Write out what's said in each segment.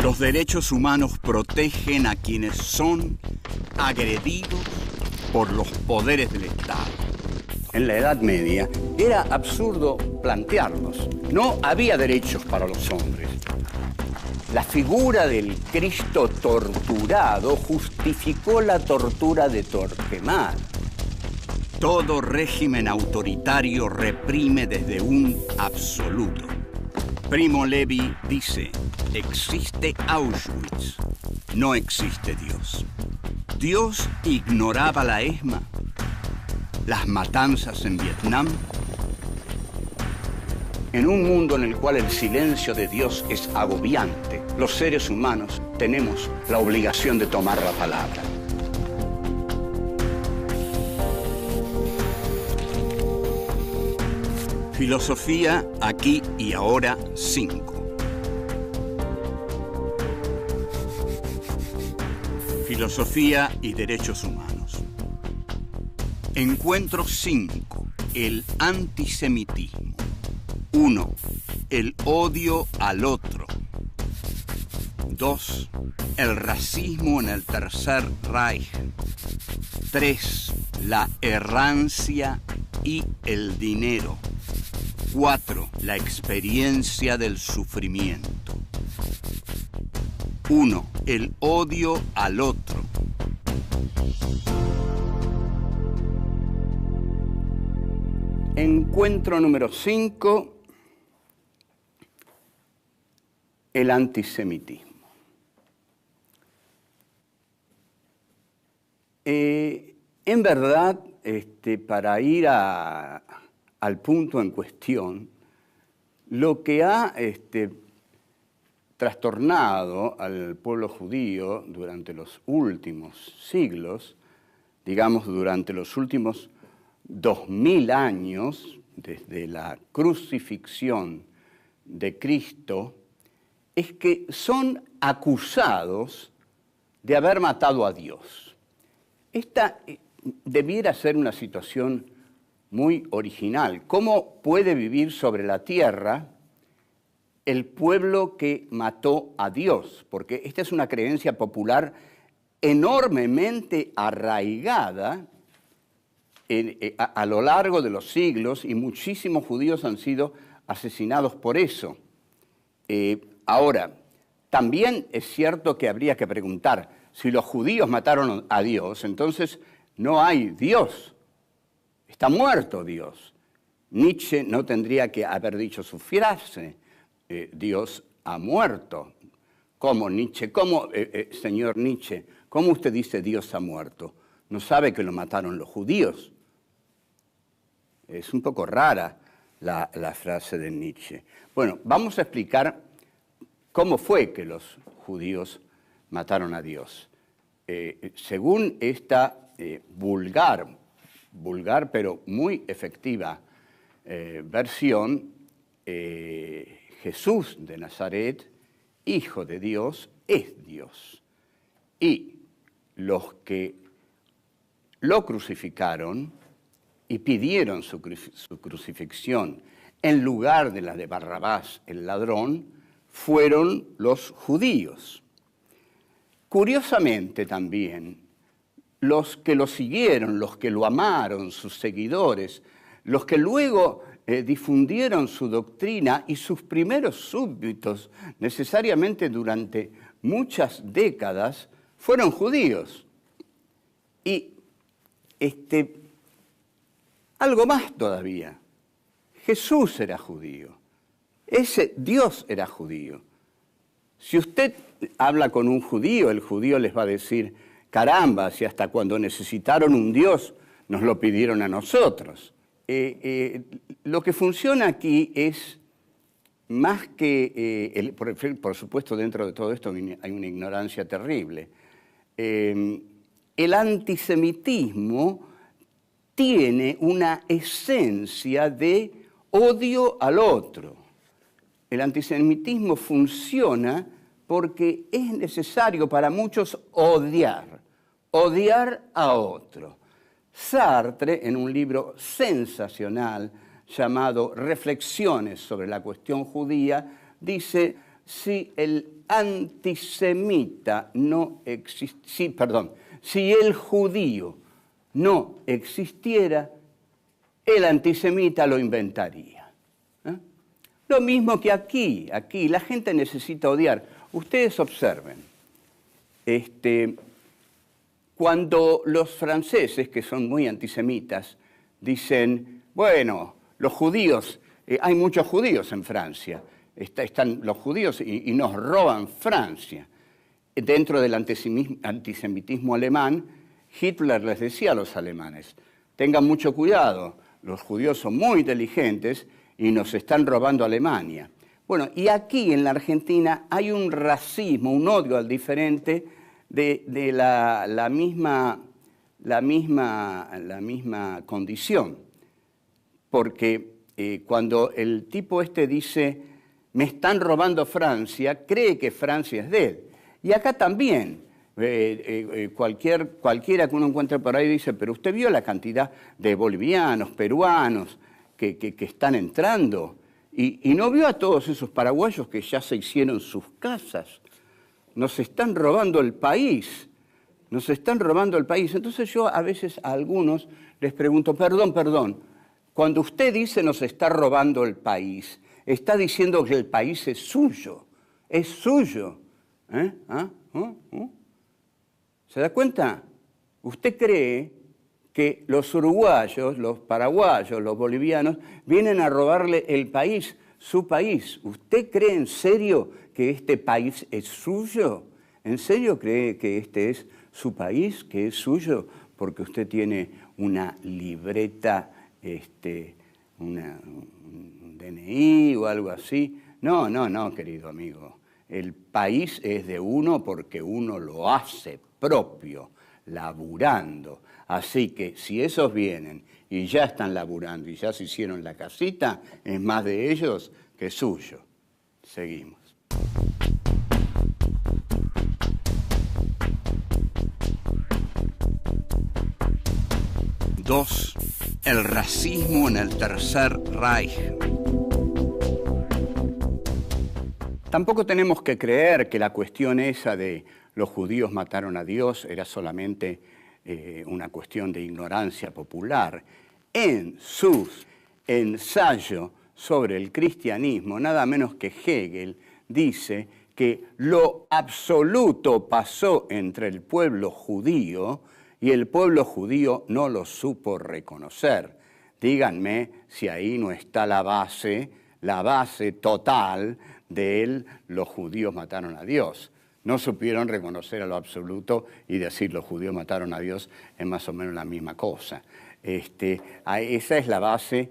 Los derechos humanos protegen a quienes son agredidos por los poderes del Estado. En la Edad Media era absurdo plantearlos. No había derechos para los hombres. La figura del Cristo torturado justificó la tortura de Torquemada. Todo régimen autoritario reprime desde un absoluto. Primo Levi dice, existe Auschwitz, no existe Dios. Dios ignoraba la ESMA, las matanzas en Vietnam. En un mundo en el cual el silencio de Dios es agobiante, los seres humanos tenemos la obligación de tomar la palabra. Filosofía aquí y ahora 5. Filosofía y derechos humanos. Encuentro 5. El antisemitismo. 1. El odio al otro. 2. El racismo en el Tercer Reich. 3. La errancia y el dinero. 4. La experiencia del sufrimiento. 1. El odio al otro. Encuentro número 5. El antisemitismo. En verdad, para ir al punto en cuestión, lo que ha trastornado al pueblo judío durante los últimos siglos, digamos durante los últimos 2000 años, desde la crucifixión de Cristo, es que son acusados de haber matado a Dios. Esta debiera ser una situación muy original. ¿Cómo puede vivir sobre la tierra el pueblo que mató a Dios? Porque esta es una creencia popular enormemente arraigada a lo largo de los siglos, y muchísimos judíos han sido asesinados por eso. Ahora, también es cierto que habría que preguntar, si los judíos mataron a Dios, entonces no hay Dios. Está muerto Dios. Nietzsche no tendría que haber dicho su frase, Dios ha muerto. ¿Cómo, Nietzsche? ¿Cómo, señor Nietzsche? ¿Cómo usted dice Dios ha muerto? ¿No sabe que lo mataron los judíos? Es un poco rara la frase de Nietzsche. Bueno, vamos a explicar cómo fue que los judíos mataron a Dios. Según esta vulgar pero muy efectiva versión, Jesús de Nazaret, Hijo de Dios, es Dios. Y los que lo crucificaron y pidieron su crucifixión en lugar de la de Barrabás, el ladrón, fueron los judíos. Curiosamente también, los que lo siguieron, los que lo amaron, sus seguidores, los que luego difundieron su doctrina y sus primeros súbditos, necesariamente durante muchas décadas, fueron judíos. Y algo más todavía, Jesús era judío, ese Dios era judío. Si usted habla con un judío, el judío les va a decir, caramba, si hasta cuando necesitaron un Dios nos lo pidieron a nosotros. Lo que funciona aquí es más que, por supuesto dentro de todo esto hay una ignorancia terrible. El antisemitismo tiene una esencia de odio al otro. El antisemitismo funciona porque es necesario para muchos odiar a otro. Sartre, en un libro sensacional llamado Reflexiones sobre la cuestión judía, dice, si el antisemita no existiera, si el judío no existiera, el antisemita lo inventaría. Lo mismo que aquí la gente necesita odiar. Ustedes observen, cuando los franceses, que son muy antisemitas, dicen, bueno, los judíos, hay muchos judíos en Francia, están los judíos y nos roban Francia. Dentro del antisemitismo alemán, Hitler les decía a los alemanes, tengan mucho cuidado, los judíos son muy inteligentes y nos están robando Alemania. Bueno, y aquí en la Argentina hay un racismo, un odio al diferente de la misma condición. Porque cuando el tipo dice, me están robando Francia, cree que Francia es de él. Y acá también, cualquiera que uno encuentre por ahí dice, pero usted vio la cantidad de bolivianos, peruanos que están entrando, y no vio a todos esos paraguayos que ya se hicieron sus casas. Nos están robando el país, nos están robando el país. Entonces yo a veces a algunos les pregunto, perdón, cuando usted dice nos está robando el país, está diciendo que el país es suyo, es suyo. ¿Se da cuenta? Usted cree que los uruguayos, los paraguayos, los bolivianos, vienen a robarle el país, su país. ¿Usted cree en serio que este país es suyo? ¿En serio cree que este es su país, que es suyo? Porque usted tiene una libreta, un DNI o algo así. No, querido amigo. El país es de uno porque uno lo hace propio, laburando. Así que si esos vienen y ya están laburando y ya se hicieron la casita, es más de ellos que suyo. Seguimos. Dos, el racismo en el Tercer Reich. Tampoco tenemos que creer que la cuestión esa de los judíos mataron a Dios era solamente una cuestión de ignorancia popular. En sus ensayos sobre el cristianismo, nada menos que Hegel dice que lo absoluto pasó entre el pueblo judío y el pueblo judío no lo supo reconocer. Díganme si ahí no está la base total de los judíos mataron a Dios. No supieron reconocer a lo absoluto y decir los judíos mataron a Dios es más o menos la misma cosa. Esa es la base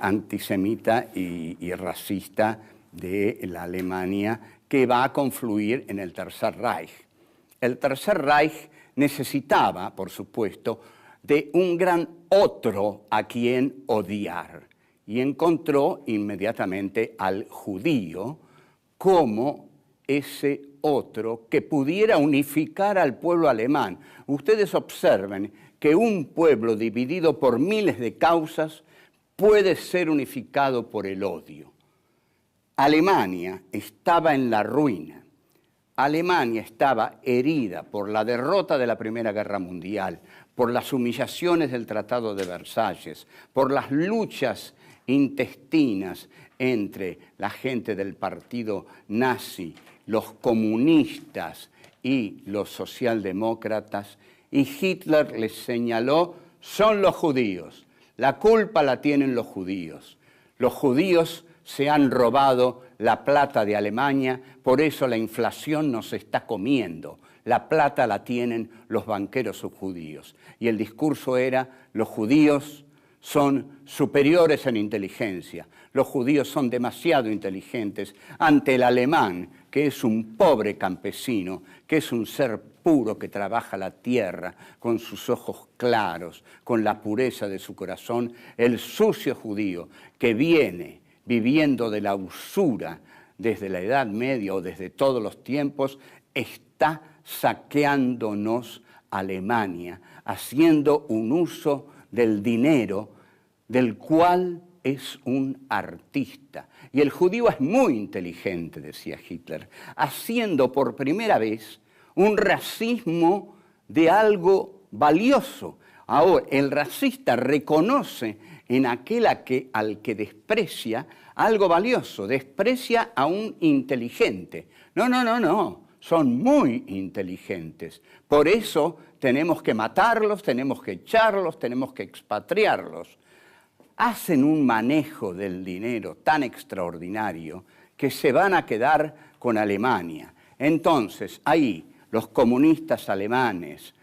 antisemita y racista de la Alemania que va a confluir en el Tercer Reich. El Tercer Reich necesitaba, por supuesto, de un gran otro a quien odiar. Y encontró inmediatamente al judío como ese otro que pudiera unificar al pueblo alemán. Ustedes observen que un pueblo dividido por miles de causas puede ser unificado por el odio. Alemania estaba en la ruina. Alemania estaba herida por la derrota de la Primera Guerra Mundial, por las humillaciones del Tratado de Versalles, por las luchas intestinas entre la gente del partido nazi, los comunistas y los socialdemócratas, y Hitler les señaló, son los judíos, la culpa la tienen los judíos se han robado la plata de Alemania, por eso la inflación nos está comiendo, la plata la tienen los banqueros judíos. Y el discurso era, los judíos son superiores en inteligencia, los judíos son demasiado inteligentes ante el alemán, que es un pobre campesino, que es un ser puro que trabaja la tierra con sus ojos claros, con la pureza de su corazón, el sucio judío que viene viviendo de la usura desde la Edad Media o desde todos los tiempos, está saqueándonos Alemania, haciendo un uso del dinero del cual es un artista. Y el judío es muy inteligente, decía Hitler, haciendo por primera vez un racismo de algo valioso. Ahora, el racista reconoce en aquel al que desprecia algo valioso, desprecia a un inteligente. No, son muy inteligentes. Por eso tenemos que matarlos, tenemos que echarlos, tenemos que expatriarlos. Hacen un manejo del dinero tan extraordinario que se van a quedar con Alemania. Entonces, ahí los comunistas alemanes,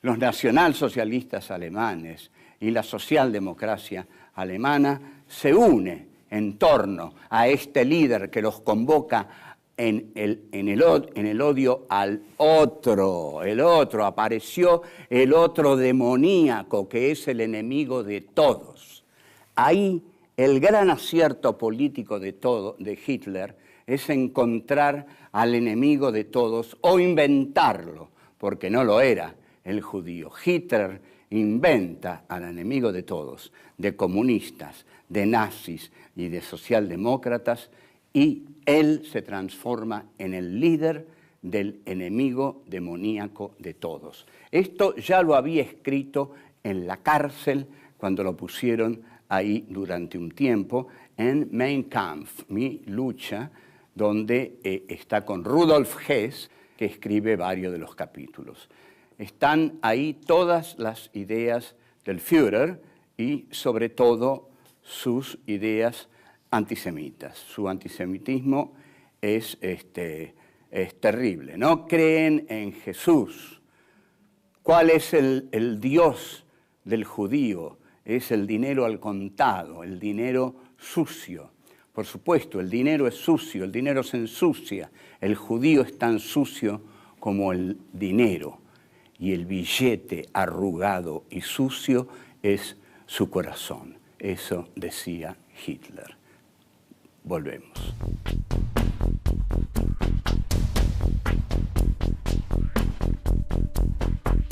los nacionalsocialistas alemanes y la socialdemocracia alemana se unen en torno a este líder que los convoca en el odio al otro. El otro, apareció el otro demoníaco que es el enemigo de todos. Ahí el gran acierto político de Hitler es encontrar al enemigo de todos o inventarlo, porque no lo era el judío. Hitler inventa al enemigo de todos, de comunistas, de nazis y de socialdemócratas, y él se transforma en el líder del enemigo demoníaco de todos. Esto ya lo había escrito en la cárcel cuando lo pusieron ahí durante un tiempo, en Mein Kampf, Mi lucha, donde está con Rudolf Hess, que escribe varios de los capítulos. Están ahí todas las ideas del Führer y sobre todo sus ideas antisemitas. Su antisemitismo es terrible. No creen en Jesús. ¿Cuál es el Dios del judío? Es el dinero al contado, el dinero sucio. Por supuesto, el dinero es sucio, el dinero se ensucia. El judío es tan sucio como el dinero. Y el billete arrugado y sucio es su corazón. Eso decía Hitler. Volvemos.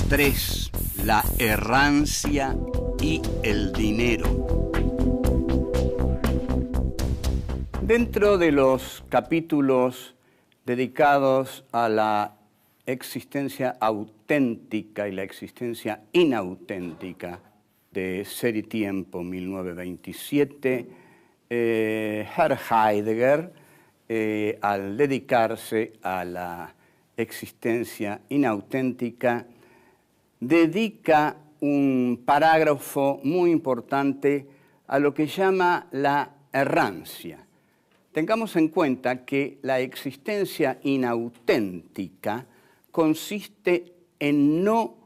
Tres, la errancia y el dinero. Dentro de los capítulos dedicados a la existencia auténtica y la existencia inauténtica de Ser y Tiempo, 1927, Herr Heidegger, al dedicarse a la existencia inauténtica, dedica un parágrafo muy importante a lo que llama la errancia. Tengamos en cuenta que la existencia inauténtica consiste en no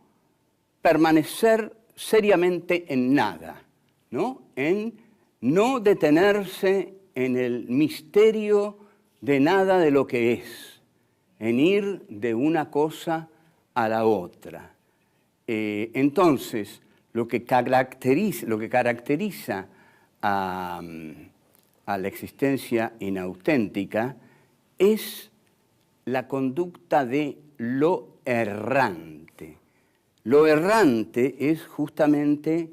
permanecer seriamente en nada, ¿no? En no detenerse en el misterio de nada de lo que es, en ir de una cosa a la otra. Entonces, lo que caracteriza a la existencia inauténtica es la conducta de lo errante. Lo errante es justamente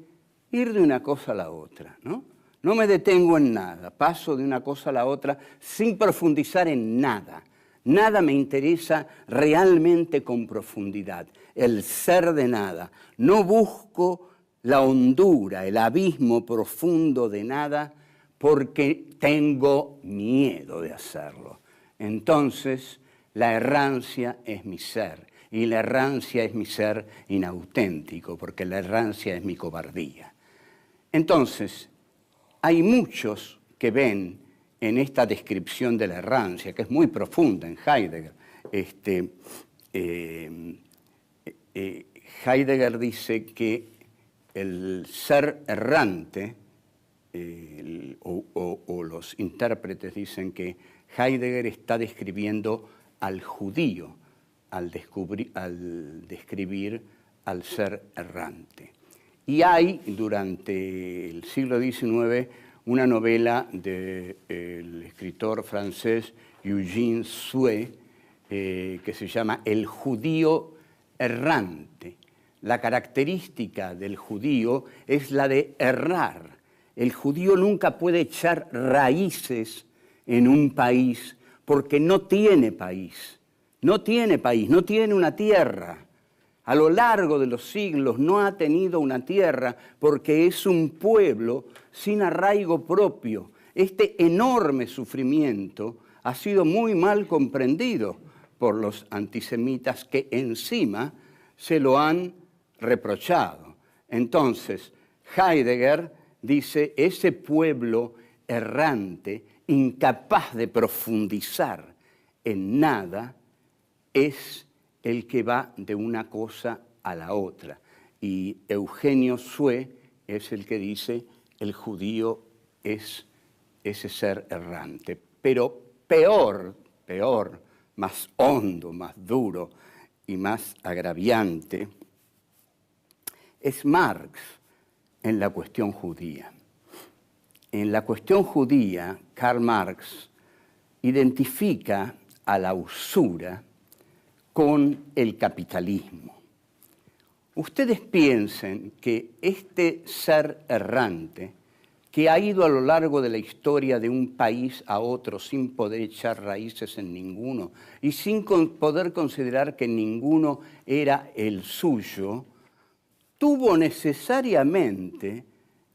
ir de una cosa a la otra, ¿no? No me detengo en nada, paso de una cosa a la otra sin profundizar en nada. Nada me interesa realmente con profundidad, el ser de nada. No busco la hondura, el abismo profundo de nada porque tengo miedo de hacerlo. Entonces, la errancia es mi ser y la errancia es mi ser inauténtico porque la errancia es mi cobardía. Entonces, hay muchos que ven en esta descripción de la errancia, que es muy profunda en Heidegger. Heidegger dice que el ser errante, o los intérpretes dicen que Heidegger está describiendo al judío al describir al ser errante. Y hay, durante el siglo XIX, una novela del escritor francés Eugène Sue, que se llama El judío errante. La característica del judío es la de errar, El judío nunca puede echar raíces en un país porque no tiene país, no tiene país, no tiene una tierra. A lo largo de los siglos no ha tenido una tierra porque es un pueblo sin arraigo propio. Este enorme sufrimiento ha sido muy mal comprendido por los antisemitas que encima se lo han reprochado. Entonces, Heidegger dice, ese pueblo errante, incapaz de profundizar en nada, es el que va de una cosa a la otra. Y Eugenio Sue es el que dice, el judío es ese ser errante. Pero peor, más hondo, más duro y más agraviante, es Marx en la cuestión judía. En la cuestión judía, Karl Marx identifica a la usura con el capitalismo. Ustedes piensen que este ser errante, que ha ido a lo largo de la historia de un país a otro sin poder echar raíces en ninguno y sin poder considerar que ninguno era el suyo, tuvo necesariamente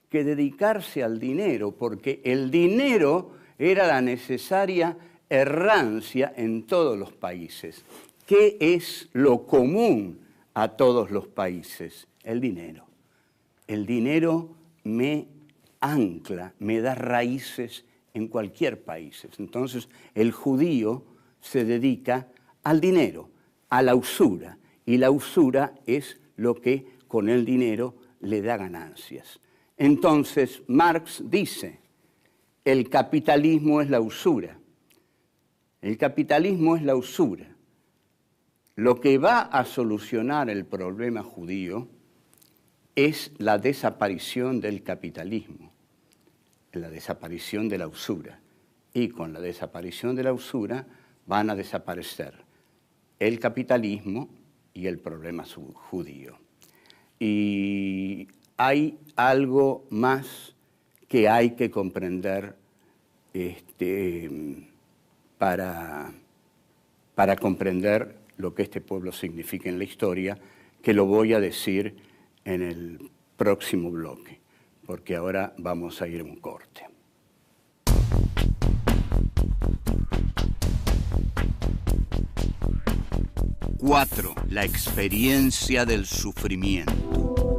que dedicarse al dinero, porque el dinero era la necesaria errancia en todos los países. ¿Qué es lo común a todos los países? El dinero. El dinero me ancla, me da raíces en cualquier país. Entonces, el judío se dedica al dinero, a la usura, y la usura es lo que con el dinero le da ganancias. Entonces, Marx dice, el capitalismo es la usura. El capitalismo es la usura. Lo que va a solucionar el problema judío es la desaparición del capitalismo, la desaparición de la usura. Y con la desaparición de la usura van a desaparecer el capitalismo y el problema judío. Y hay algo más que hay que comprender para comprender lo que este pueblo significa en la historia, que lo voy a decir en el próximo bloque, porque ahora vamos a ir a un corte. Cuatro, la experiencia del sufrimiento.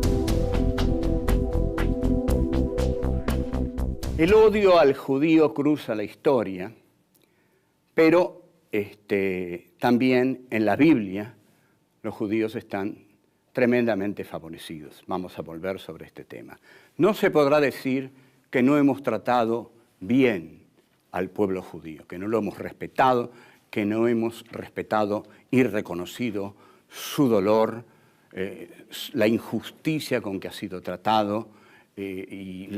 El odio al judío cruza la historia, pero también en la Biblia los judíos están tremendamente favorecidos. Vamos a volver sobre este tema. No se podrá decir que no hemos tratado bien al pueblo judío, que no lo hemos respetado, que no hemos respetado y reconocido su dolor, la injusticia con que ha sido tratado y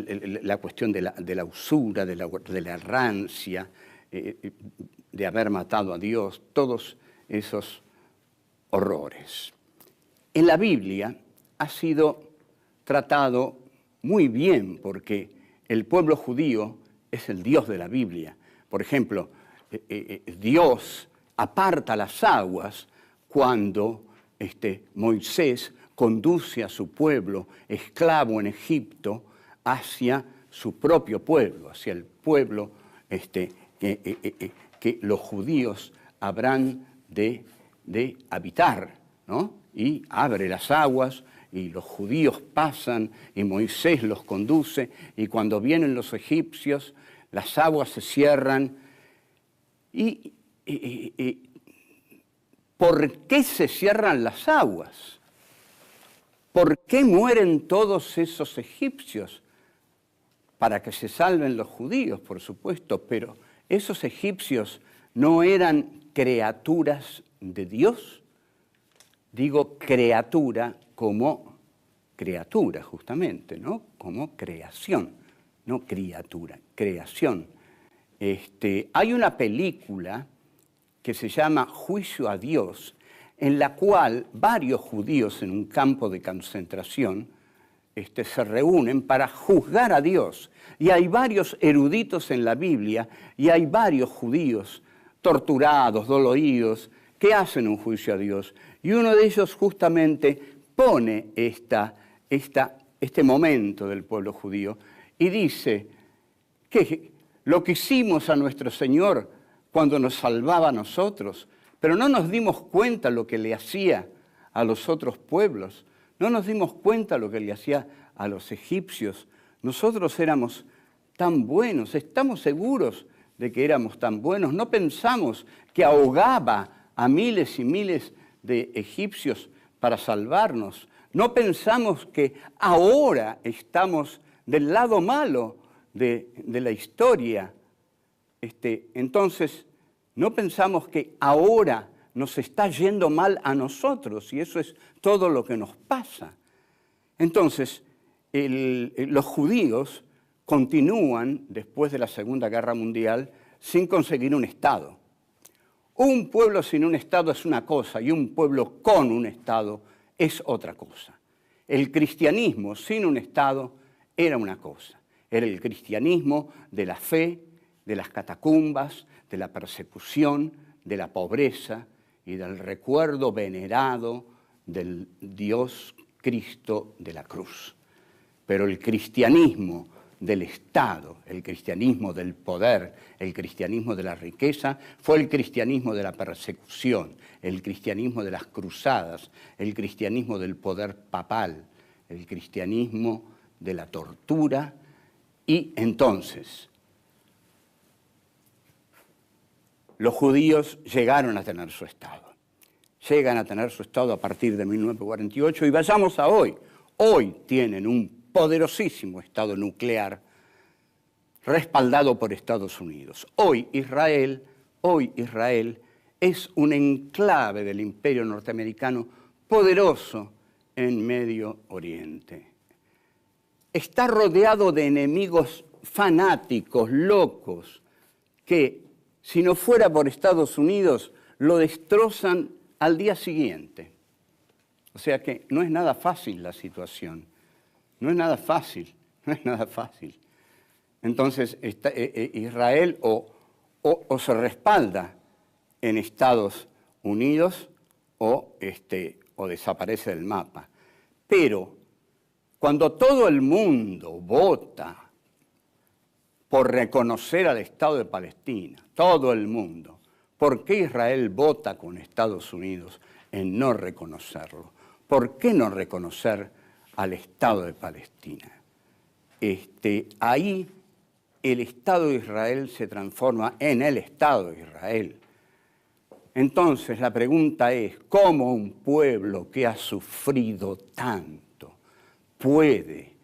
la cuestión de la usura, de la errancia, de haber matado a Dios, todos esos horrores. En la Biblia ha sido tratado muy bien porque el pueblo judío es el Dios de la Biblia. Por ejemplo, Dios aparta las aguas cuando Moisés conduce a su pueblo esclavo en Egipto hacia su propio pueblo, hacia el pueblo que los judíos habrán de habitar, ¿no? Y abre las aguas y los judíos pasan y Moisés los conduce y cuando vienen los egipcios las aguas se cierran. ¿Y por qué se cierran las aguas? ¿Por qué mueren todos esos egipcios? Para que se salven los judíos, por supuesto, pero ¿esos egipcios no eran criaturas de Dios? Digo criatura como criatura, justamente, ¿no? Como creación, no criatura, creación. Hay una película que se llama Juicio a Dios, en la cual varios judíos en un campo de concentración se reúnen para juzgar a Dios. Y hay varios eruditos en la Biblia y hay varios judíos torturados, doloridos, que hacen un juicio a Dios. Y uno de ellos justamente pone este momento del pueblo judío y dice que lo que hicimos a nuestro Señor cuando nos salvaba a nosotros, pero no nos dimos cuenta lo que le hacía a los otros pueblos, no nos dimos cuenta lo que le hacía a los egipcios. Nosotros éramos tan buenos, estamos seguros de que éramos tan buenos, no pensamos que ahogaba a miles y miles de egipcios para salvarnos, no pensamos que ahora estamos del lado malo de la historia. Entonces, no pensamos que ahora nos está yendo mal a nosotros y eso es todo lo que nos pasa. Entonces, los judíos continúan, después de la Segunda Guerra Mundial, sin conseguir un Estado. Un pueblo sin un Estado es una cosa y un pueblo con un Estado es otra cosa. El cristianismo sin un Estado era una cosa. Era el cristianismo de la fe, de las catacumbas, de la persecución, de la pobreza y del recuerdo venerado del Dios Cristo de la cruz. Pero el cristianismo del Estado, el cristianismo del poder, el cristianismo de la riqueza, fue el cristianismo de la persecución, el cristianismo de las cruzadas, el cristianismo del poder papal, el cristianismo de la tortura. Y entonces, los judíos llegaron a tener su Estado. Llegan a tener su Estado a partir de 1948 y vayamos a hoy. Hoy tienen un poderosísimo Estado nuclear respaldado por Estados Unidos. Hoy Israel es un enclave del imperio norteamericano poderoso en Medio Oriente. Está rodeado de enemigos fanáticos, locos, que si no fuera por Estados Unidos lo destrozan al día siguiente. O sea que no es nada fácil la situación. No es nada fácil, no es nada fácil. Entonces, Israel o se respalda en Estados Unidos o desaparece del mapa. Pero cuando todo el mundo vota por reconocer al Estado de Palestina, todo el mundo, ¿por qué Israel vota con Estados Unidos en no reconocerlo? ¿Por qué no reconocer al Estado de Palestina? Ahí el Estado de Israel se transforma en el Estado de Israel. Entonces la pregunta es, ¿cómo un pueblo que ha sufrido tanto puede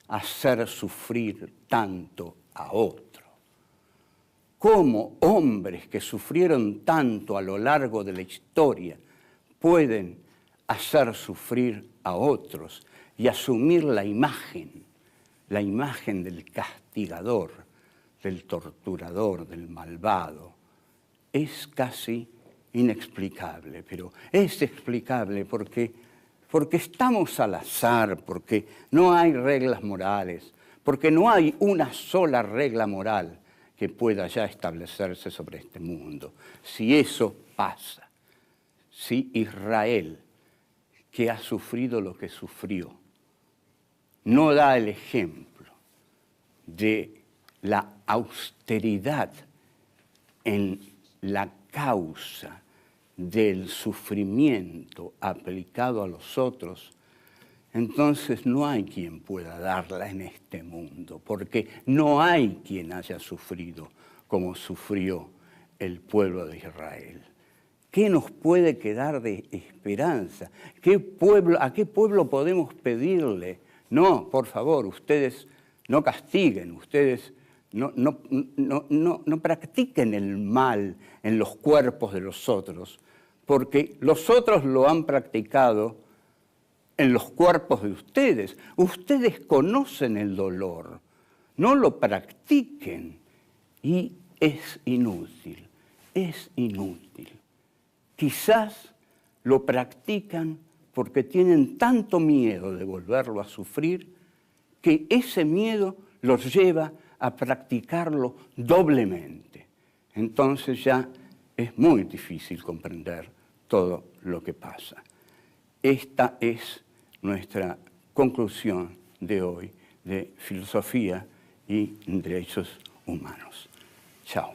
hacer sufrir tanto a otro? ¿Cómo hombres que sufrieron tanto a lo largo de la historia pueden hacer sufrir a otros y asumir la imagen del castigador, del torturador, del malvado? Es casi inexplicable, pero es explicable porque estamos al azar, porque no hay reglas morales, porque no hay una sola regla moral que pueda ya establecerse sobre este mundo. Si eso pasa, si Israel, que ha sufrido lo que sufrió, no da el ejemplo de la austeridad en la causa del sufrimiento aplicado a los otros, entonces no hay quien pueda darla en este mundo, porque no hay quien haya sufrido como sufrió el pueblo de Israel. ¿Qué nos puede quedar de esperanza? ¿A qué pueblo podemos pedirle? No, por favor, ustedes no castiguen, ustedes no practiquen el mal en los cuerpos de los otros, porque los otros lo han practicado en los cuerpos de ustedes. Ustedes conocen el dolor, no lo practiquen y es inútil, es inútil. Quizás lo practican porque tienen tanto miedo de volverlo a sufrir que ese miedo los lleva a practicarlo doblemente. Entonces ya es muy difícil comprender todo lo que pasa. Esta es nuestra conclusión de hoy de filosofía y derechos humanos. Chao.